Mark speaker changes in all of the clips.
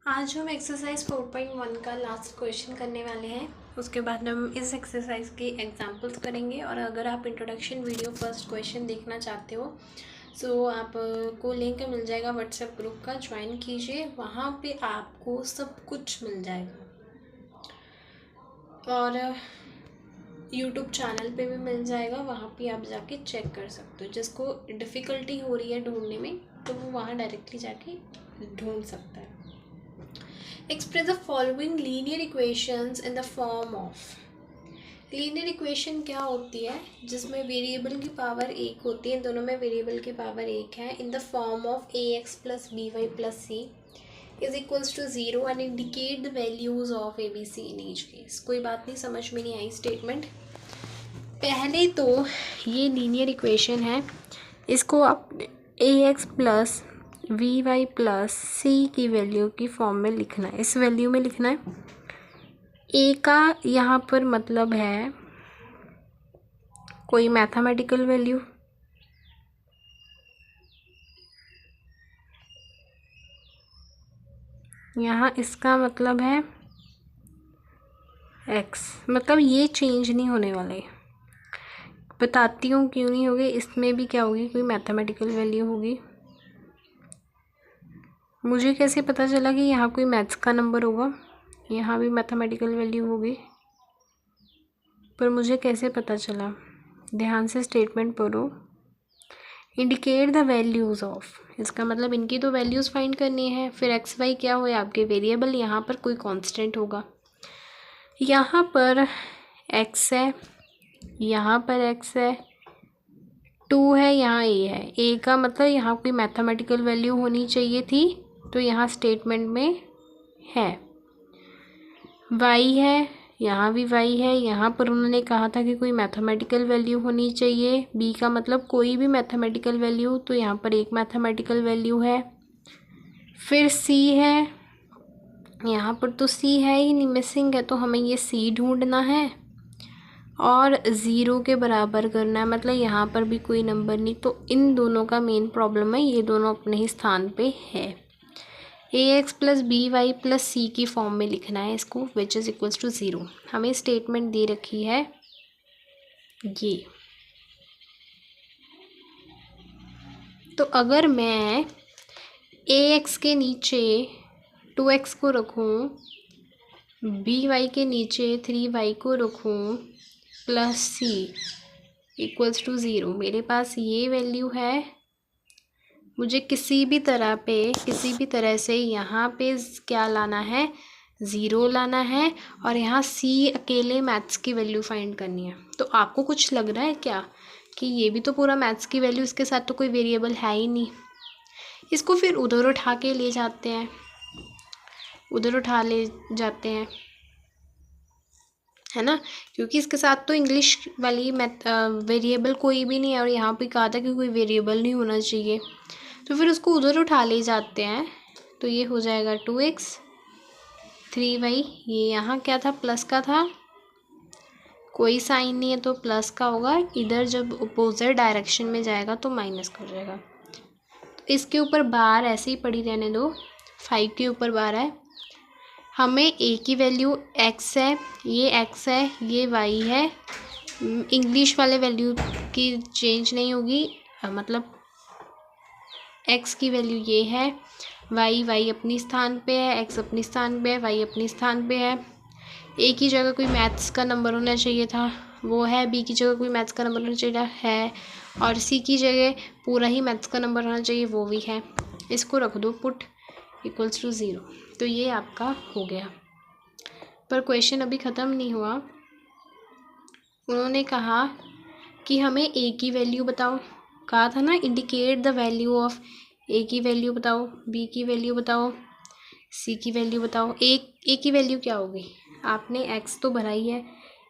Speaker 1: आज हम एक्सरसाइज 4.1 का लास्ट क्वेश्चन करने वाले हैं। उसके बाद हम इस एक्सरसाइज की एग्जांपल्स करेंगे। और अगर आप इंट्रोडक्शन वीडियो फर्स्ट क्वेश्चन देखना चाहते हो सो आपको लिंक मिल जाएगा व्हाट्सएप ग्रुप का, ज्वाइन कीजिए। वहाँ पे आपको सब कुछ मिल जाएगा और यूट्यूब चैनल पे भी मिल जाएगा, वहाँ पे आप जाके चेक कर सकते हो। जिसको डिफ़िकल्टी हो रही है ढूंढने में तो वो वहाँ डायरेक्टली जाके ढूंढ सकता है। Express the following linear equations in the form of। Linear equation क्या होती है? जिसमें वेरिएबल की पावर एक होती है, दोनों में वेरिएबल की पावर एक है। In the form of a x plus b y plus c is equals to zero and indicate the values of a b c in each case. कोई बात नहीं, समझ में नहीं आई स्टेटमेंट। पहले तो ये लीनियर इक्वेशन है, इसको आप a x plus we y plus c की वैल्यू की फॉर्म में लिखना है, इस वैल्यू में लिखना है। ए का यहाँ पर मतलब है कोई मैथमेटिकल वैल्यू, यहाँ इसका मतलब है एक्स, मतलब ये चेंज नहीं होने वाले। बताती हूँ क्यों नहीं होगी। इसमें भी क्या होगी, कोई मैथमेटिकल वैल्यू होगी। मुझे कैसे पता चला कि यहाँ कोई मैथ्स का नंबर होगा? यहाँ भी मैथमेटिकल वैल्यू होगी, पर मुझे कैसे पता चला? ध्यान से स्टेटमेंट पढ़ो। इंडिकेट द वैल्यूज़ ऑफ, इसका मतलब इनकी तो वैल्यूज़ फाइंड करनी है। फिर एक्स वाई क्या हुए आपके वेरिएबल, यहाँ पर कोई कांस्टेंट होगा। यहाँ पर एक्स है, यहाँ पर एक्स है, 2 है, यहाँ ए है। ए का मतलब यहाँ कोई मैथमेटिकल वैल्यू होनी चाहिए थी, तो यहाँ स्टेटमेंट में है। वाई है, यहाँ भी वाई है, यहाँ पर उन्होंने कहा था कि कोई मैथमेटिकल वैल्यू होनी चाहिए। बी का मतलब कोई भी मैथमेटिकल वैल्यू, तो यहाँ पर एक मैथमेटिकल वैल्यू है। फिर सी है, यहाँ पर तो सी है ही नहीं, मिसिंग है, तो हमें ये सी ढूंढना है और ज़ीरो के बराबर करना है, मतलब यहाँ पर भी कोई नंबर नहीं। तो इन दोनों का मेन प्रॉब्लम है, ये दोनों अपने ही स्थान पे है। A x plus b y plus c की फॉर्म में लिखना है इसको, which is equals to zero. हमें स्टेटमेंट दे रखी है ये। तो अगर मैं ए एक्स के नीचे 2x को रखूँ, बी वाई के नीचे 3y को रखूँ, plus c equals to zero, मेरे पास ये वैल्यू है। मुझे किसी भी तरह से यहाँ पे क्या लाना है, ज़ीरो लाना है, और यहाँ सी अकेले मैथ्स की वैल्यू फाइंड करनी है। तो आपको कुछ लग रहा है क्या कि ये भी तो पूरा मैथ्स की वैल्यू, इसके साथ तो कोई वेरिएबल है ही नहीं। इसको फिर उधर उठा के ले जाते हैं, उधर उठा ले जाते हैं, है ना, क्योंकि इसके साथ तो इंग्लिश वाली वेरिएबल कोई भी नहीं है, और यहाँ पे कहा था कि कोई वेरिएबल नहीं होना चाहिए। तो फिर उसको उधर उठा ले जाते हैं, तो ये हो जाएगा 2x 3y। ये यहाँ क्या था, प्लस का था, कोई साइन नहीं है तो प्लस का होगा। इधर जब अपोजिट डायरेक्शन में जाएगा तो माइनस का हो जाएगा। तो इसके ऊपर बार ऐसे ही पड़ी रहने दो, 5 के ऊपर बार है। हमें ए की वैल्यू x है, ये x है, ये y है। इंग्लिश वाले वैल्यू की चेंज नहीं होगी, मतलब x की वैल्यू ये है, y अपनी स्थान पे है, x अपनी स्थान पे है, y अपनी स्थान पे है। a की जगह कोई मैथ्स का नंबर होना चाहिए था, वो है। b की जगह कोई मैथ्स का नंबर होना चाहिए है, और c की जगह पूरा ही मैथ्स का नंबर होना चाहिए, वो भी है। इसको रख दो पुट इक्वल्स टू ज़ीरो, तो ये आपका हो गया। पर क्वेश्चन अभी ख़त्म नहीं हुआ। उन्होंने कहा कि हमें ए की वैल्यू बताओ, कहा था ना इंडिकेट द वैल्यू ऑफ। ए की वैल्यू बताओ, बी की वैल्यू बताओ, सी की वैल्यू बताओ। ए की वैल्यू क्या होगी, आपने एक्स तो भरा ही है,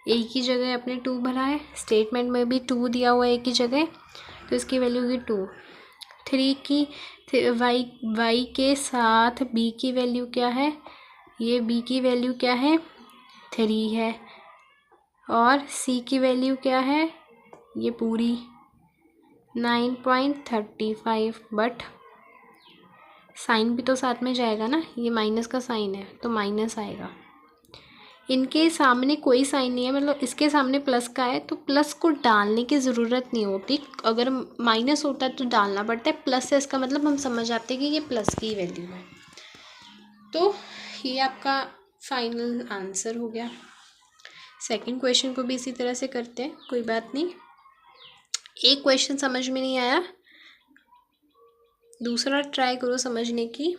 Speaker 1: ए की जगह आपने 2 भरा है, स्टेटमेंट में भी 2 दिया हुआ है ए की जगह, तो इसकी वैल्यू होगी 2। 3 की वाई के साथ बी की वैल्यू क्या है, ये बी की वैल्यू क्या है, 3 है, और सी की वैल्यू क्या है, ये पूरी 9.35, बट साइन भी तो साथ में जाएगा ना, ये माइनस का साइन है तो माइनस आएगा। इनके सामने कोई साइन नहीं है, मतलब इसके सामने प्लस का है तो प्लस को डालने की ज़रूरत नहीं होती। अगर माइनस होता है तो डालना पड़ता है, प्लस है इसका मतलब हम समझ जाते हैं कि ये प्लस की वैल्यू है। तो ये आपका फाइनल आंसर हो गया। सेकंड क्वेश्चन को भी इसी तरह से करते हैं, कोई बात नहीं। एक क्वेश्चन समझ में नहीं आया, दूसरा ट्राई करो समझने की।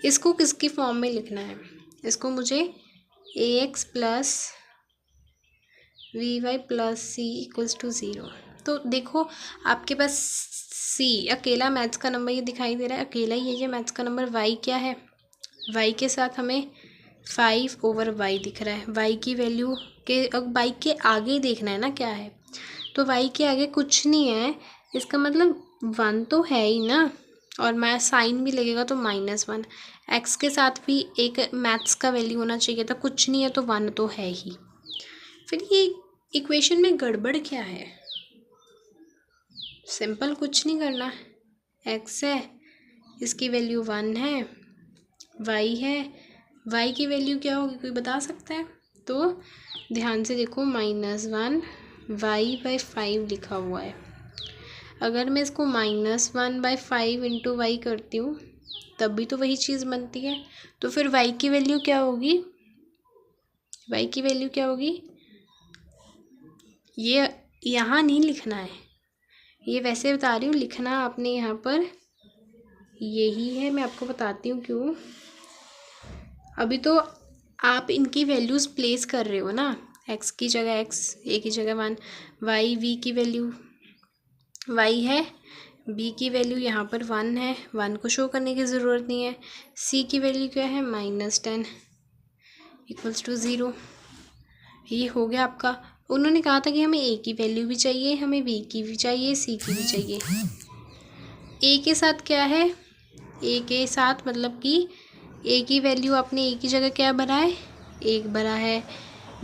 Speaker 1: इसको किसकी फॉर्म में लिखना है? इसको मुझे ax plus we y plus c equals to 0। तो देखो आपके पास c अकेला मैथ्स का नंबर ये दिखाई दे रहा है, अकेला ही है ये मैथ्स का नंबर। y क्या है? y के साथ हमें 5/y दिख रहा है। y की वैल्यू के अब y के आगे देखना है ना क्या है, तो y के आगे कुछ नहीं है, इसका मतलब 1 तो है ही ना, और मैं साइन भी लगेगा तो -1। x के साथ भी एक मैथ्स का वैल्यू होना चाहिए था, कुछ नहीं है तो 1 तो है ही। फिर ये इक्वेशन में गड़बड़ क्या है? सिंपल, कुछ नहीं करना। x है, इसकी वैल्यू 1 है, y है, y की वैल्यू क्या होगी कोई बता सकता है? तो ध्यान से देखो, -1 y/5 लिखा हुआ है। अगर मैं इसको -1/5 इंटू वाई करती हूँ तब भी तो वही चीज़ बनती है। तो फिर y की वैल्यू क्या होगी? y की वैल्यू क्या होगी? ये यहाँ नहीं लिखना है, ये वैसे बता रही हूँ, लिखना आपने यहाँ पर यही है। मैं आपको बताती हूँ क्यों। अभी तो आप इनकी वैल्यूज़ प्लेस कर रहे हो ना, x की जगह x, a की जगह 1, y v की वैल्यू y है, b की वैल्यू यहाँ पर 1 है, 1 को शो करने की ज़रूरत नहीं है। c की वैल्यू क्या है? -10 इक्वल्स टू 0। ये हो गया आपका। उन्होंने कहा था कि हमें a की वैल्यू भी चाहिए, हमें b की भी चाहिए, c की भी चाहिए। a के साथ क्या है? a के साथ मतलब कि a की वैल्यू आपने a की जगह क्या भरा है? 1 भरा है।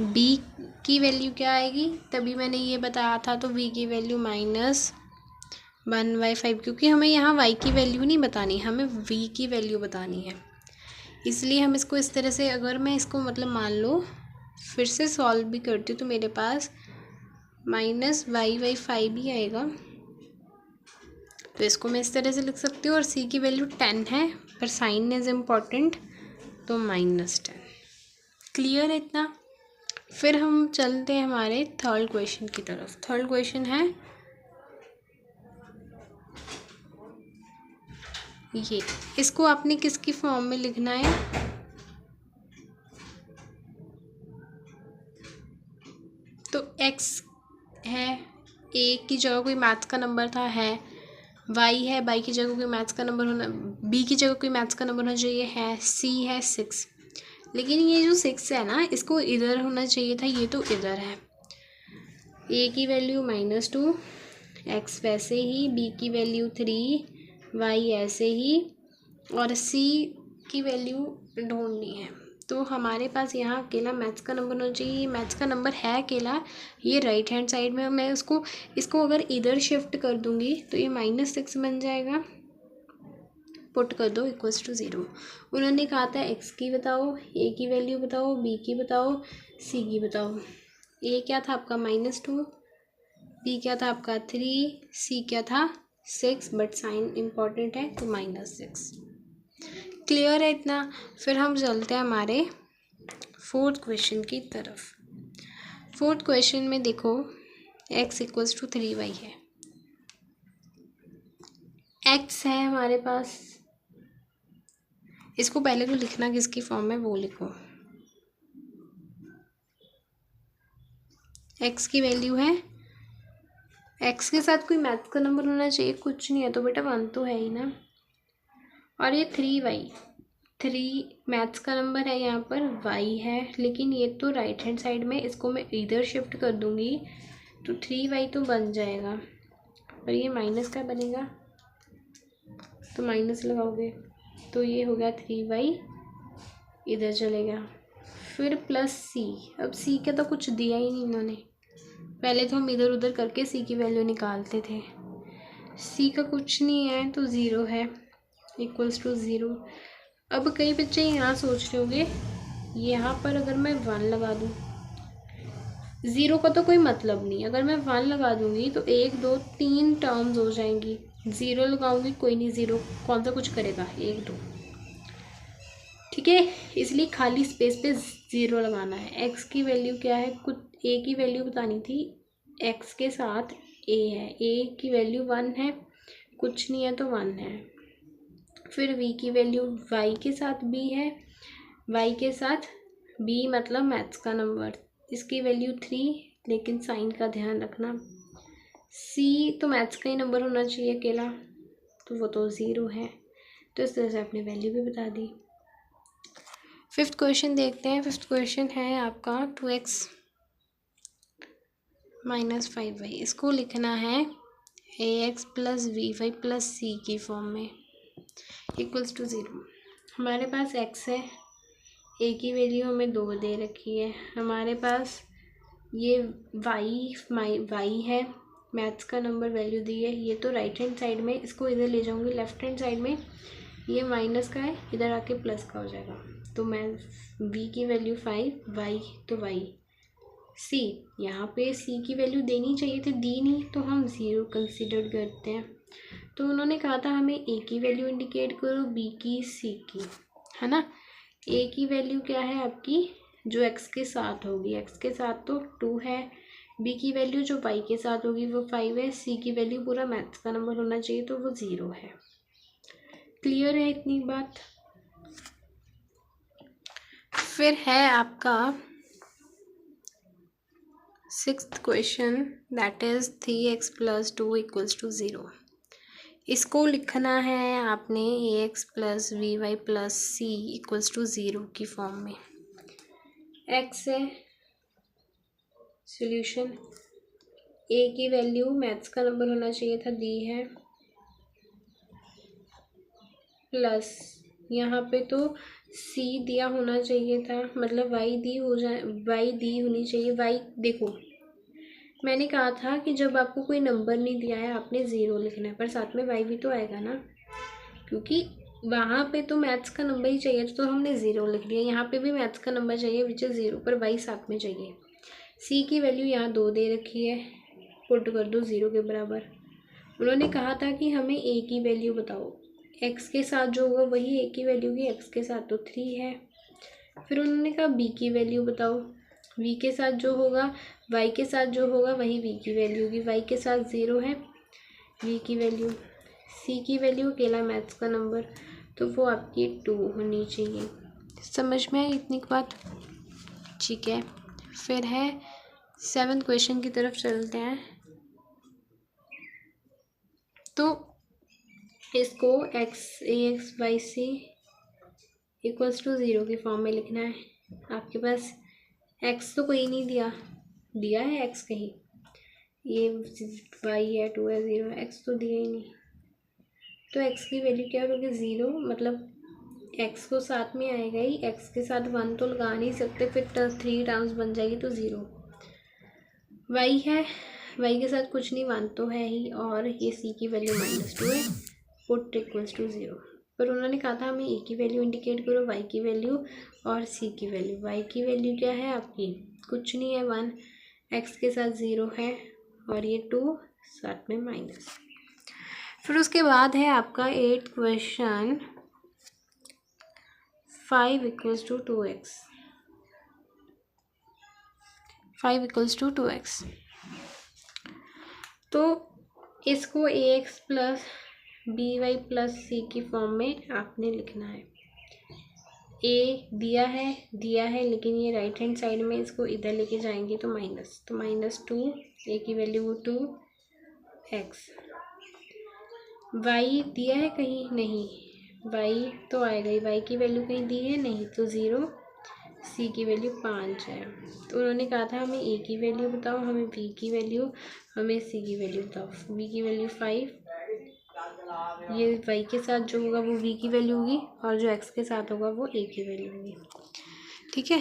Speaker 1: b की वैल्यू क्या आएगी? तभी मैंने ये बताया था, तो b की वैल्यू -1/5, क्योंकि हमें यहाँ y की वैल्यू नहीं बतानी, हमें v की वैल्यू बतानी है। इसलिए हम इसको इस तरह से, अगर मैं इसको मतलब मान लो फिर से सॉल्व भी करती हूँ तो मेरे पास -y/5 ही आएगा। तो इसको मैं इस तरह से लिख सकती हूँ, और c की वैल्यू 10 है, पर साइन इज इम्पॉर्टेंट, तो -10। क्लियर है इतना? फिर हम चलते हैं हमारे थर्ड क्वेश्चन की तरफ। थर्ड क्वेश्चन है ये, इसको आपने किसकी फॉर्म में लिखना है? तो x है, a की जगह कोई मैथ्स का नंबर था है, y है, y की जगह कोई मैथ्स का नंबर होना, b की जगह कोई मैथ्स का नंबर होना चाहिए है, c है 6। लेकिन ये जो 6 है ना, इसको इधर होना चाहिए था, ये तो इधर है। a की वैल्यू -2, x वैसे ही, b की वैल्यू 3, y ऐसे ही, और c की वैल्यू ढूंढनी है। तो हमारे पास यहाँ अकेला मैथ्स का नंबर होना चाहिए, ये मैथ्स का नंबर है अकेला, ये राइट हैंड साइड में। मैं इसको अगर इधर शिफ्ट कर दूँगी तो ये -6 बन जाएगा। पुट कर दो इक्वल्स टू 0। उन्होंने कहा था x की बताओ, a की वैल्यू बताओ, b की बताओ, c की बताओ। a क्या था आपका -2, b क्या था आपका 3, c क्या था 6, बट साइन इम्पॉर्टेंट है तो -6। क्लियर है इतना? फिर हम चलते हैं हमारे फोर्थ क्वेश्चन की तरफ। फोर्थ क्वेश्चन में देखो x इक्वल्स टू 3y है, x है हमारे पास। इसको पहले तो लिखना किसकी फॉर्म है वो लिखो। x की वैल्यू है, x के साथ कोई मैथ्स का नंबर होना चाहिए, कुछ नहीं है तो बेटा 1 तो है ही ना। और ये 3y, 3 मैथ्स का नंबर है, यहाँ पर y है, लेकिन ये तो राइट हैंड साइड में, इसको मैं इधर शिफ्ट कर दूँगी तो 3y तो बन जाएगा, और ये माइनस का बनेगा तो माइनस लगाओगे तो ये हो गया 3y, इधर चलेगा। फिर प्लस c, अब c का तो कुछ दिया ही नहीं इन्होंने, पहले तो हम इधर उधर करके c की वैल्यू निकालते थे। सी का कुछ नहीं है तो ज़ीरो है, इक्वल्स टू ज़ीरो। अब कई बच्चे यहाँ सोच रहे होंगे यहाँ पर अगर मैं 1 लगा दूँ, ज़ीरो का तो कोई मतलब नहीं, अगर मैं 1 लगा दूँगी तो 1 2 3 टर्म्स हो जाएंगी। ज़ीरो लगाऊंगी कोई नहीं, ज़ीरो कौन सा कुछ करेगा, 1 2, ठीक है। इसलिए खाली स्पेस पे ज़ीरो लगाना है। एक्स की वैल्यू क्या है, कुछ ए की वैल्यू बतानी थी, एक्स के साथ ए है, ए की वैल्यू 1 है, कुछ नहीं है तो 1 है। फिर वी की वैल्यू वाई के साथ बी है, वाई के साथ बी मतलब मैथ्स का नंबर, इसकी वैल्यू 3, लेकिन साइन का ध्यान रखना। सी तो मैथ्स का ही नंबर होना चाहिए अकेला, तो वो तो ज़ीरो है। तो इस तरह से आपने वैल्यू भी बता दी। फिफ्थ क्वेश्चन देखते हैं। फिफ्थ क्वेश्चन है आपका 2x माइनस 5y, इसको लिखना है ax plus we y plus c की फॉर्म में, इक्वल्स टू ज़ीरो। हमारे पास x है, a की वैल्यू हमें 2 दे रखी है, हमारे पास ये y है, मैथ्स का नंबर वैल्यू दी है। ये तो राइट हैंड साइड में, इसको इधर ले जाऊंगी लेफ्ट हैंड साइड में, ये माइनस का है, इधर आके प्लस का हो जाएगा। तो मैं v की वैल्यू 5, y तो y, c यहाँ पे c की वैल्यू देनी चाहिए थी, दी नहीं, तो हम ज़ीरो कंसिडर करते हैं। तो उन्होंने कहा था हमें a की वैल्यू इंडिकेट करो, b की, c की, है ना। a की वैल्यू क्या है आपकी, जो x के साथ होगी, x के साथ तो 2 है, b की वैल्यू जो y के साथ होगी वो 5 है, c की वैल्यू पूरा मैथ्स का नंबर होना चाहिए तो वो 0 है। क्लियर है इतनी बात। फिर है आपका sixth question, that is 3x plus 2 equals to 0। इसको लिखना है आपने ax plus we y plus c equals to 0 की फॉर्म में। x है सॉल्यूशन, a की वैल्यू मैथ्स का नंबर होना चाहिए था, दी है, प्लस यहाँ पे तो c दिया होना चाहिए था, मतलब y दी हो जाए, y दी होनी चाहिए। y देखो मैंने कहा था कि जब आपको कोई नंबर नहीं दिया है आपने 0 लिखना है, पर साथ में y भी तो आएगा ना, क्योंकि वहाँ पे तो मैथ्स का नंबर ही चाहिए तो हमने 0 लिख दिया, यहाँ पे भी मैथ्स का नंबर चाहिए विच इज़ 0, पर y साथ में चाहिए। c की वैल्यू यहाँ 2 दे रखी है, पुट कर दो 0 के बराबर। उन्होंने कहा था कि हमें a की वैल्यू बताओ, x के साथ जो होगा वही a की वैल्यू की, x के साथ तो 3 है। फिर उन्होंने कहा b की वैल्यू बताओ, v के साथ जो होगा, y के साथ जो होगा वही v की वैल्यू की, y के साथ 0 है, v की वैल्यू, c की वैल्यू अकेला मैथ्स का नंबर, तो वो आपकी 2 होनी चाहिए। समझ में आई इतनी बात, ठीक है। फिर है 7th क्वेश्चन की तरफ चलते हैं। तो इसको ax by c equals to 0 की फॉर्म में लिखना है। आपके पास x तो कोई नहीं दिया है x कहीं, ये y है, 2 है, 0 है, x तो दिया ही नहीं, तो x की वैल्यू क्या होगी, 0, मतलब x को साथ में आएगा ही, x के साथ 1 तो लगा नहीं सकते, फिर 3 टर्म्स बन जाएगी तो 0। y है, y के साथ कुछ नहीं, 1 तो है ही, और ये c की वैल्यू -2 है, पुट इक्वल्स टू 0। पर उन्होंने कहा था हमें a की वैल्यू इंडिकेट करो, y की वैल्यू और c की वैल्यू। y की वैल्यू क्या है आपकी, कुछ नहीं है, 1, x के साथ 0 है, और ये 2 साथ में माइनस। फिर उसके बाद है आपका 8th question, 5 equals to 2x, 5 equals to 2x। तो इसको ax plus b y plus c की फॉर्म में आपने लिखना है। a दिया है लेकिन ये राइट हैंड साइड में, इसको इधर लेके जाएंगे तो माइनस, तो -2, a की वैल्यू 2x। y दिया है कहीं, नहीं, y तो आएगा ही, y की वैल्यू कहीं दी है नहीं, तो 0, c की वैल्यू 5 है। तो उन्होंने कहा था हमें a की वैल्यू बताओ, हमें b की वैल्यू, हमें c की वैल्यू बताओ। b की वैल्यू 5, ये y के साथ जो होगा वो v की वैल्यू होगी, और जो x के साथ होगा वो a की वैल्यू होगी, ठीक है।